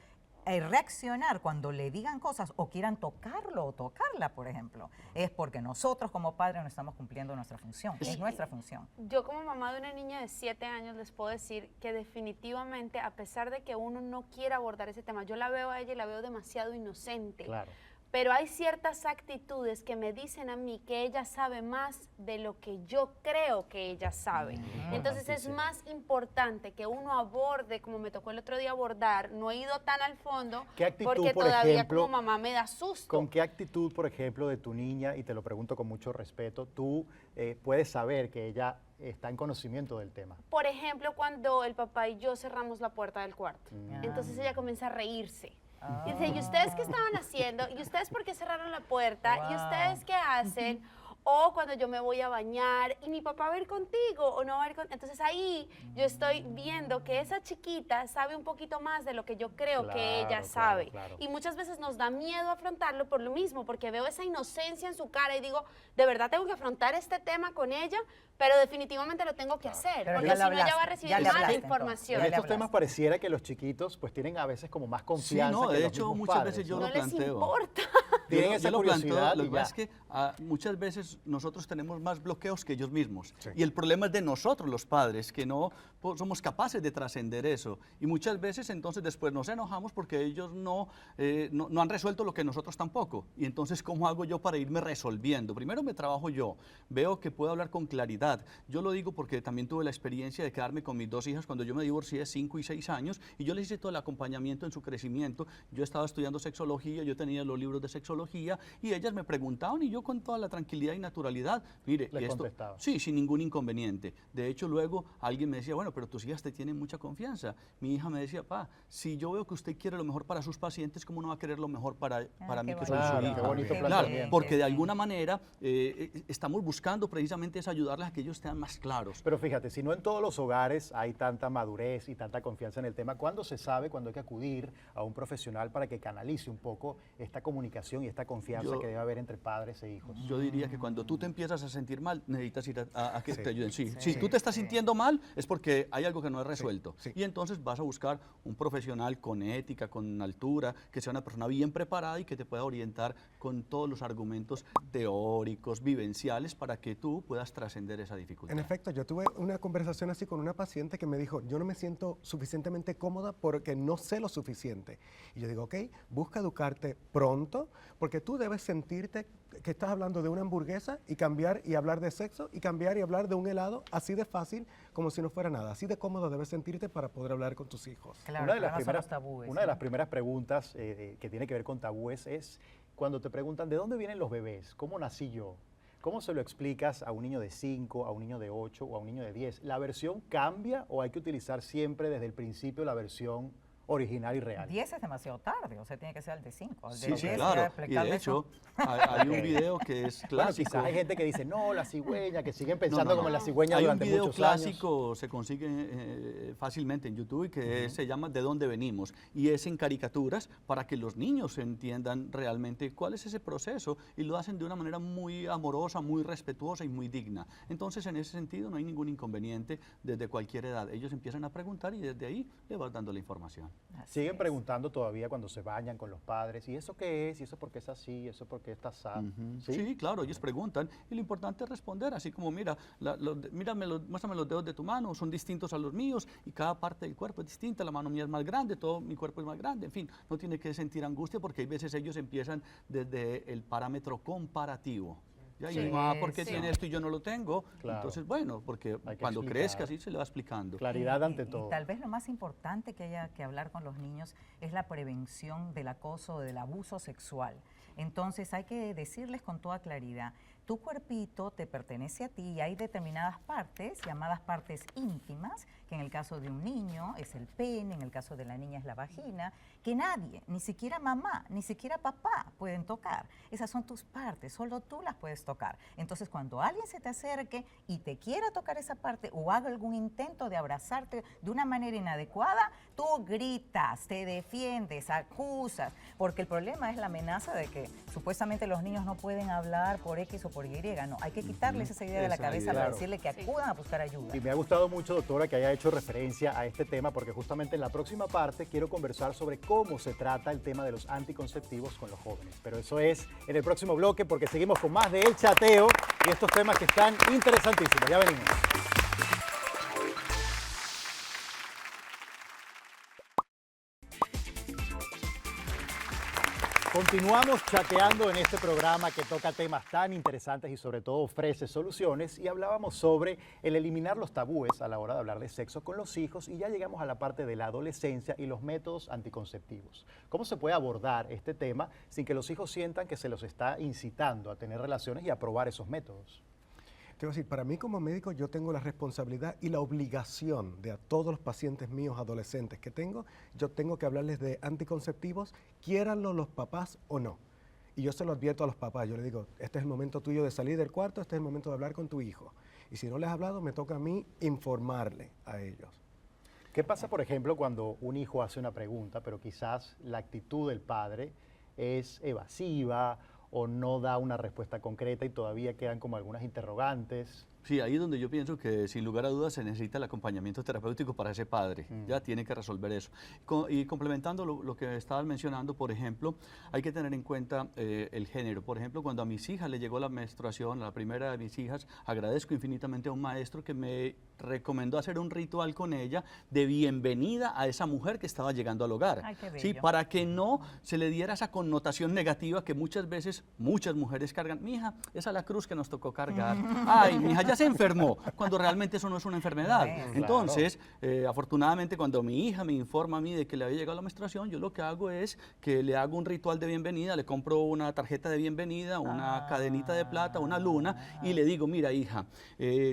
reaccionar cuando le digan cosas o quieran tocarlo o tocarla, por ejemplo, es porque nosotros como padres no estamos cumpliendo nuestra función. Es nuestra función. Yo como mamá de una niña de 7 años les puedo decir que definitivamente, a pesar de que uno no quiera abordar ese tema, yo la veo a ella y la veo demasiado inocente. Claro. Pero hay ciertas actitudes que me dicen a mí que ella sabe más de lo que yo creo que ella sabe. Entonces es más importante que uno aborde, como me tocó el otro día abordar, no he ido tan al fondo, ¿Qué actitud, porque por todavía ejemplo, como mamá me da susto. ¿Con qué actitud, por ejemplo, de tu niña, y te lo pregunto con mucho respeto, tú puedes saber que ella está en conocimiento del tema? Por ejemplo, cuando el papá y yo cerramos la puerta del cuarto. Entonces ella comienza a reírse. Y dice, ¿y ustedes qué estaban haciendo? ¿Y ustedes por qué cerraron la puerta? ¿Y ustedes qué hacen? O cuando yo me voy a bañar y mi papá va a ir contigo o no va a ir contigo. Entonces ahí yo estoy viendo que esa chiquita sabe un poquito más de lo que yo creo que ella Claro, sabe. claro. Y muchas veces nos da miedo afrontarlo por lo mismo, porque veo esa inocencia en su cara y digo, de verdad tengo que afrontar este tema con ella, pero definitivamente lo tengo que hacer, Pero porque ya si le no ella hablaste, va a ya recibir le mala hablaste, información. En Ya le estos temas hablaste. pareciera que los chiquitos pues tienen a veces como más Sí, confianza no, que de los hecho mismos muchas padres, veces yo ¿no? No lo les planteo. importa. Tienen Yo esa lo planteo, curiosidad lo y que pasa ya. es que muchas veces nosotros tenemos más bloqueos que ellos mismos. Sí. Y el problema es de nosotros, los padres, que no somos capaces de trascender eso. Y muchas veces entonces después nos enojamos porque ellos no han resuelto lo que nosotros tampoco. Y entonces, ¿cómo hago yo para irme resolviendo? Primero me trabajo yo, veo que puedo hablar con claridad. Yo lo digo porque también tuve la experiencia de quedarme con mis dos hijas cuando yo me divorcié de 5 y 6 años y yo les hice todo el acompañamiento en su crecimiento. Yo estaba estudiando sexología, yo tenía los libros de sexología y ellas me preguntaban y yo con toda la tranquilidad y naturalidad, mire, Les esto, contestaba. sí, sin ningún inconveniente. De hecho, luego alguien me decía, bueno, pero tus hijas te tienen mucha confianza. Mi hija me decía, pa, si yo veo que usted quiere lo mejor para sus pacientes, ¿cómo no va a querer lo mejor para mí qué que soy bonito. su Claro, hija? qué bonito Claro, planteamiento. porque Qué de bien. alguna manera estamos buscando precisamente es ayudarles a que ellos estén más claros. Pero fíjate, si no en todos los hogares hay tanta madurez y tanta confianza en el tema, ¿cuándo se sabe cuándo hay que acudir a un profesional para que canalice un poco esta comunicación y esta confianza Yo- que debe haber entre padres e hijos? Yo diría que cuando tú te empiezas a sentir mal, necesitas ir a que Sí. te ayuden. Sí. Sí. Si tú te estás sintiendo mal, es porque hay algo que no es resuelto. Sí. Y entonces vas a buscar un profesional con ética, con altura, que sea una persona bien preparada y que te pueda orientar con todos los argumentos teóricos, vivenciales, para que tú puedas trascender esa dificultad. En efecto, yo tuve una conversación así con una paciente que me dijo, yo no me siento suficientemente cómoda porque no sé lo suficiente. Y yo digo, ok, busca educarte pronto, porque tú debes sentirte que estás hablando de una hamburguesa y cambiar y hablar de sexo y cambiar y hablar de un helado así de fácil como si no fuera nada. Así de cómodo debes sentirte para poder hablar con tus hijos. Claro, Una de las no son primeras, los tabúes, una de ¿no? las primeras preguntas que tiene que ver con tabúes es cuando te preguntan ¿de dónde vienen los bebés? ¿Cómo nací yo? ¿Cómo se lo explicas a un niño de 5, a un niño de 8 o a un niño de 10? ¿La versión cambia o hay que utilizar siempre desde el principio la versión original y real? 10 es demasiado tarde, o sea, tiene que ser al de 5. Sí, sí, claro. Y de hecho, hay un video que es Bueno, clásico. quizás hay gente que dice, no, la cigüeña, que siguen pensando No, no, como en no. la cigüeña Hay un durante video muchos clásico, se consigue fácilmente en YouTube y que se llama ¿De dónde venimos? Y es en caricaturas para que los niños entiendan realmente cuál es ese proceso y lo hacen de una manera muy amorosa, muy respetuosa y muy digna. Entonces, en ese sentido, no hay ningún inconveniente desde cualquier edad. Ellos empiezan a preguntar y desde ahí le vas dando la información. Siguen preguntando todavía cuando se bañan con los padres, ¿y eso qué es? ¿Y eso por qué es así? ¿Y eso por qué está así? Sí, claro, ellos preguntan y lo importante es responder, así como mira, muéstrame los dedos de tu mano, son distintos a los míos y cada parte del cuerpo es distinta, la mano mía es más grande, todo mi cuerpo es más grande, en fin, no tiene que sentir angustia porque hay veces ellos empiezan desde el parámetro comparativo. ¿Ya? Sí, Y ¿por qué sí. tiene esto y yo no lo tengo? Claro. Entonces, bueno, porque Hay que cuando explicar. crezca así se le va explicando. Claridad ante Y todo. tal vez lo más importante que haya que hablar con los niños es la prevención del acoso, del abuso sexual. Entonces hay que decirles con toda claridad, tu cuerpito te pertenece a ti y hay determinadas partes, llamadas partes íntimas, que en el caso de un niño es el pene, en el caso de la niña es la vagina, que nadie, ni siquiera mamá, ni siquiera papá pueden tocar. Esas son tus partes, solo tú las puedes tocar. Entonces cuando alguien se te acerque y te quiera tocar esa parte o haga algún intento de abrazarte de una manera inadecuada, tú gritas, te defiendes, acusas, porque el problema es la amenaza de que supuestamente los niños no pueden hablar por X o por Y. No, hay que quitarles esa idea de la Esa cabeza idea. para Claro. decirle que acudan a buscar ayuda. Y me ha gustado mucho, doctora, que haya hecho referencia a este tema, porque justamente en la próxima parte quiero conversar sobre cómo se trata el tema de los anticonceptivos con los jóvenes. Pero eso es en el próximo bloque, porque seguimos con más de El Chateo y estos temas que están interesantísimos. Ya venimos. Continuamos chateando en este programa que toca temas tan interesantes y sobre todo ofrece soluciones, y hablábamos sobre el eliminar los tabúes a la hora de hablar de sexo con los hijos, y ya llegamos a la parte de la adolescencia y los métodos anticonceptivos. ¿Cómo se puede abordar este tema sin que los hijos sientan que se los está incitando a tener relaciones y a probar esos métodos? Te voy a decir, para mí como médico yo tengo la responsabilidad y la obligación de a todos los pacientes míos adolescentes que tengo, yo tengo que hablarles de anticonceptivos, quiéranlo los papás o no. Y yo se lo advierto a los papás, yo les digo, este es el momento tuyo de salir del cuarto, este es el momento de hablar con tu hijo. Y si no les has hablado, me toca a mí informarle a ellos. ¿Qué pasa, por ejemplo, cuando un hijo hace una pregunta, pero quizás la actitud del padre es evasiva o no da una respuesta concreta y todavía quedan como algunas interrogantes? Sí, ahí es donde yo pienso que sin lugar a dudas se necesita el acompañamiento terapéutico para ese padre, ya tiene que resolver eso. Y complementando lo que estabas mencionando, por ejemplo, hay que tener en cuenta el género. Por ejemplo, cuando a mis hijas le llegó la menstruación, a la primera de mis hijas, agradezco infinitamente a un maestro que me recomendó hacer un ritual con ella de bienvenida a esa mujer que estaba llegando al hogar. Ay, qué Sí, bello. para que no se le diera esa connotación negativa que muchas veces muchas mujeres cargan. Mija, esa es la cruz que nos tocó cargar. Ay, mija, ya se enfermó, cuando realmente eso no es una enfermedad. Bueno, Entonces, afortunadamente, cuando mi hija me informa a mí de que le había llegado la menstruación, yo lo que hago es que le hago un ritual de bienvenida, le compro una tarjeta de bienvenida, una cadenita de plata, una luna, y le digo, mira, hija,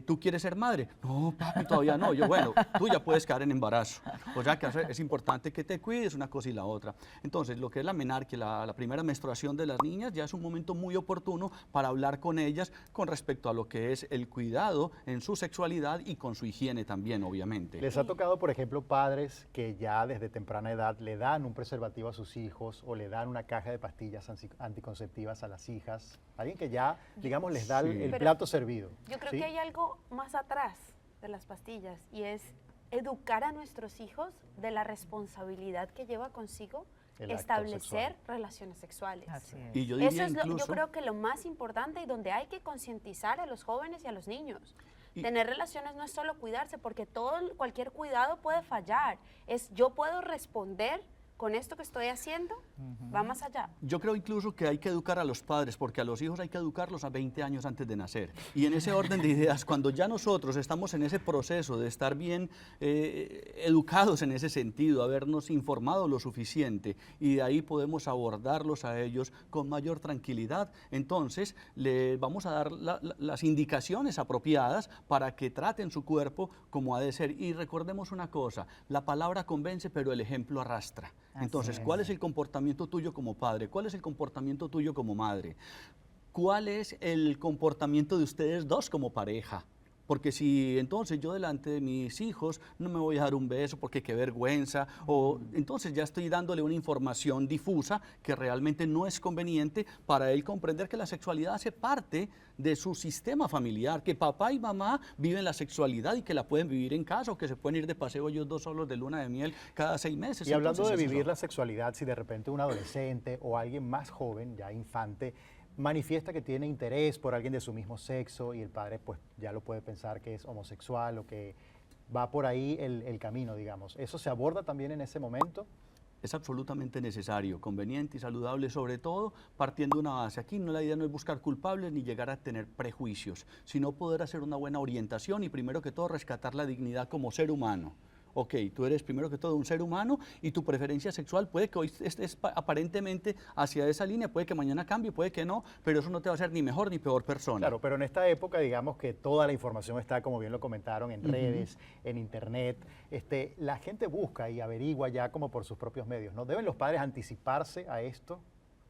¿tú quieres ser madre? No, papi, todavía no. Yo, bueno, tú ya puedes caer en embarazo. O sea que es importante que te cuides, una cosa y la otra. Entonces, lo que es la menarquia, la primera menstruación de las niñas, ya es un momento muy oportuno para hablar con ellas con respecto a lo que es el cuidado en su sexualidad y con su higiene también, obviamente. ¿Les ha tocado, por ejemplo, padres que ya desde temprana edad le dan un preservativo a sus hijos o le dan una caja de pastillas anticonceptivas a las hijas? Alguien que ya, digamos, les da el Pero plato servido. Yo creo ¿sí? que hay algo más atrás de las pastillas y es educar a nuestros hijos de la responsabilidad que lleva consigo El acto establecer sexual. relaciones sexuales. Así es. Y yo Eso diría es yo incluso... creo que lo más importante y donde hay que concientizar a los jóvenes y a los niños. Y- Tener relaciones no es solo cuidarse, porque cualquier cuidado puede fallar. Es yo puedo responder con esto que estoy haciendo va más allá. Yo creo incluso que hay que educar a los padres, porque a los hijos hay que educarlos a 20 años antes de nacer. Y en ese orden de ideas, cuando ya nosotros estamos en ese proceso de estar bien educados en ese sentido, habernos informado lo suficiente, y de ahí podemos abordarlos a ellos con mayor tranquilidad, entonces les vamos a dar las indicaciones apropiadas para que traten su cuerpo como ha de ser. Y recordemos una cosa, la palabra convence, pero el ejemplo arrastra. Entonces, ¿cuál es el comportamiento tuyo como padre? ¿Cuál es el comportamiento tuyo como madre? ¿Cuál es el comportamiento de ustedes dos como pareja? Porque si entonces yo delante de mis hijos no me voy a dar un beso porque qué vergüenza, o entonces ya estoy dándole una información difusa que realmente no es conveniente para él comprender que la sexualidad hace parte de su sistema familiar, que papá y mamá viven la sexualidad y que la pueden vivir en casa, o que se pueden ir de paseo ellos dos solos de luna de miel cada 6 meses. Y hablando Entonces, de eso vivir la sexualidad, si de repente un adolescente o alguien más joven, ya infante, manifiesta que tiene interés por alguien de su mismo sexo y el padre pues ya lo puede pensar que es homosexual o que va por ahí el camino, digamos. ¿Eso se aborda también en ese momento? es absolutamente necesario, conveniente y saludable, sobre todo partiendo de una base. Aquí la idea no es buscar culpables ni llegar a tener prejuicios, sino poder hacer una buena orientación y primero que todo rescatar la dignidad como ser humano. Ok, tú eres primero que todo un ser humano y tu preferencia sexual puede que hoy estés aparentemente hacia esa línea, puede que mañana cambie, puede que no, pero eso no te va a hacer ni mejor ni peor persona. Claro, pero en esta época digamos que toda la información está, como bien lo comentaron, en redes, en internet. La gente busca y averigua ya como por sus propios medios, ¿no? ¿Deben los padres anticiparse a esto?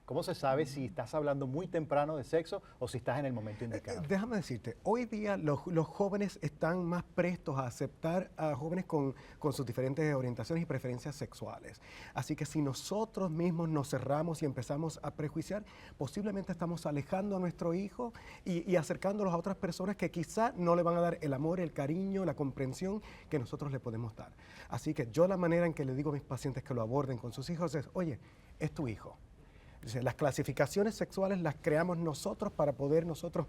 ¿Cómo se sabe si estás hablando muy temprano de sexo o si estás en el momento indicado? Déjame decirte, hoy día los jóvenes están más prestos a aceptar a jóvenes con sus diferentes orientaciones y preferencias sexuales. Así que si nosotros mismos nos cerramos y empezamos a prejuiciar, posiblemente estamos alejando a nuestro hijo y acercándolos a otras personas que quizá no le van a dar el amor, el cariño, la comprensión que nosotros le podemos dar. Así que yo la manera en que le digo a mis pacientes que lo aborden con sus hijos es, oye, es tu hijo. Las clasificaciones sexuales las creamos nosotros para poder nosotros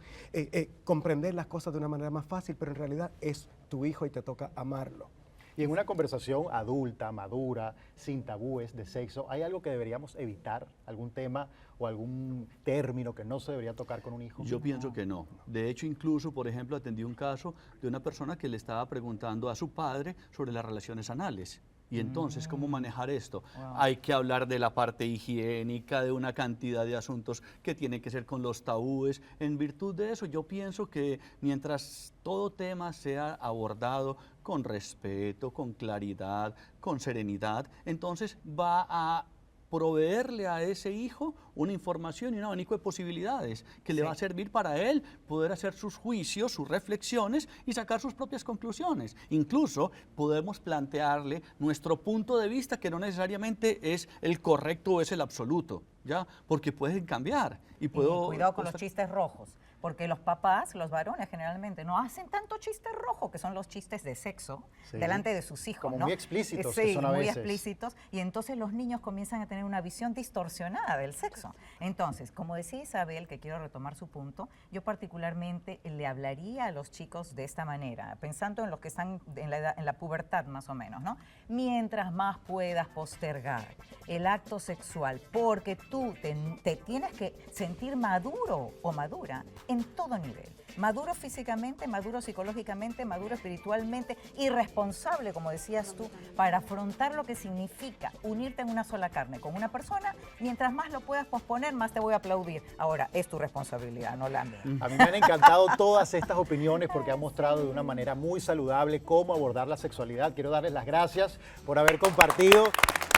comprender las cosas de una manera más fácil, pero en realidad es tu hijo y te toca amarlo. Y en una conversación adulta, madura, sin tabúes de sexo, ¿hay algo que deberíamos evitar? ¿Algún tema o algún término que no se debería tocar con un hijo? Yo pienso que no. De hecho, incluso, por ejemplo, atendí un caso de una persona que le estaba preguntando a su padre sobre las relaciones anales. Y entonces, ¿cómo manejar esto? Wow. Hay que hablar de la parte higiénica, de una cantidad de asuntos que tienen que ser con los tabúes. En virtud de eso, yo pienso que mientras todo tema sea abordado con respeto, con claridad, con serenidad, entonces va a proveerle a ese hijo una información y un abanico de posibilidades que le va a servir para él poder hacer sus juicios, sus reflexiones y sacar sus propias conclusiones. Incluso podemos plantearle nuestro punto de vista que no necesariamente es el correcto o es el absoluto, ¿ya? Porque pueden cambiar. Y cuidado con los chistes rojos. Porque los papás, los varones generalmente, no hacen tanto chiste rojo, que son los chistes de sexo, delante de sus hijos. Como ¿no? muy explícitos, sí, que son a muy veces. explícitos. Y entonces los niños comienzan a tener una visión distorsionada del sexo. Entonces, como decía Isabel, que quiero retomar su punto, yo particularmente le hablaría a los chicos de esta manera, pensando en los que están en la pubertad más o menos, ¿no? Mientras más puedas postergar el acto sexual, porque tú te tienes que sentir maduro o madura en todo nivel. Maduro físicamente, maduro psicológicamente, maduro espiritualmente y responsable, como decías tú, para afrontar lo que significa unirte en una sola carne con una persona. Mientras más lo puedas posponer, más te voy a aplaudir. Ahora, es tu responsabilidad, no la mía. A mí me han encantado todas estas opiniones porque han mostrado de una manera muy saludable cómo abordar la sexualidad. Quiero darles las gracias por haber compartido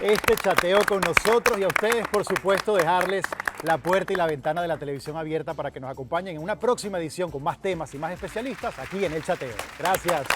este chateo con nosotros y a ustedes, por supuesto, dejarles la puerta y la ventana de la televisión abierta para que nos acompañen en una próxima edición con más temas y más especialistas aquí en El Chateo. Gracias.